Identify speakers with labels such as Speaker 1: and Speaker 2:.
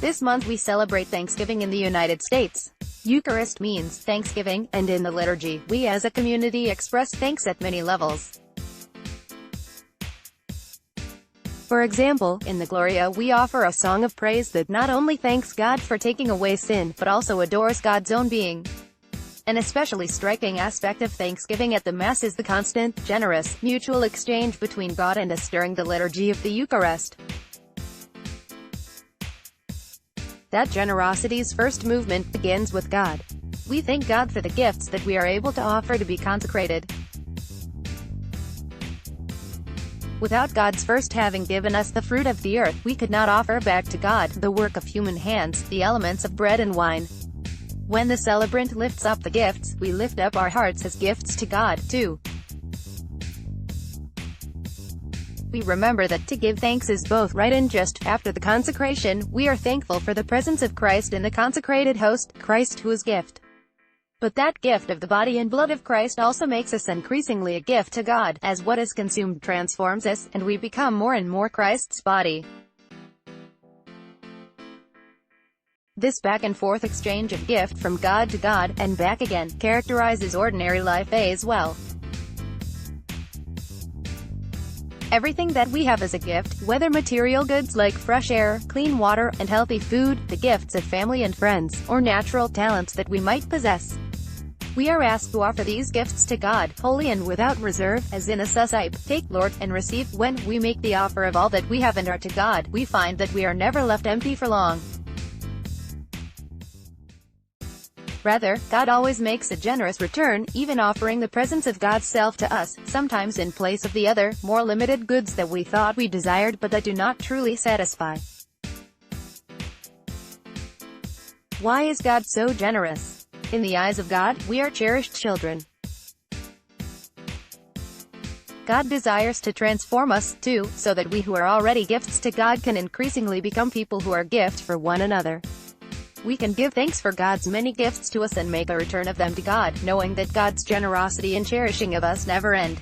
Speaker 1: This month we celebrate Thanksgiving in the United States. Eucharist means thanksgiving, and in the liturgy, we as a community express thanks at many levels. For example, in the Gloria we offer a song of praise that not only thanks God for taking away sin, but also adores God's own being. An especially striking aspect of Thanksgiving at the Mass is the constant, generous, mutual exchange between God and us during the liturgy of the Eucharist. That generosity's first movement begins with God. We thank God for the gifts that we are able to offer to be consecrated. Without God's first having given us the fruit of the earth, we could not offer back to God, the work of human hands, the elements of bread and wine. When the celebrant lifts up the gifts, we lift up our hearts as gifts to God, too. We remember that to give thanks is both right and just. After the consecration, we are thankful for the presence of Christ in the consecrated host, Christ who is gift. But that gift of the body and blood of Christ also makes us increasingly a gift to God, as what is consumed transforms us, and we become more and more Christ's body. This back-and-forth exchange of gift from God to God, and back again, characterizes ordinary life as well. Everything that we have is a gift, whether material goods like fresh air, clean water, and healthy food, the gifts of family and friends, or natural talents that we might possess. We are asked to offer these gifts to God, wholly and without reserve, as in a suscipe, take, Lord, and receive. When we make the offer of all that we have and are to God, we find that we are never left empty for long. Rather, God always makes a generous return, even offering the presence of God's self to us, sometimes in place of the other, more limited goods that we thought we desired but that do not truly satisfy. Why is God so generous? In the eyes of God, we are cherished children. God desires to transform us, too, so that we who are already gifts to God can increasingly become people who are gift for one another. We can give thanks for God's many gifts to us and make a return of them to God, knowing that God's generosity and cherishing of us never end.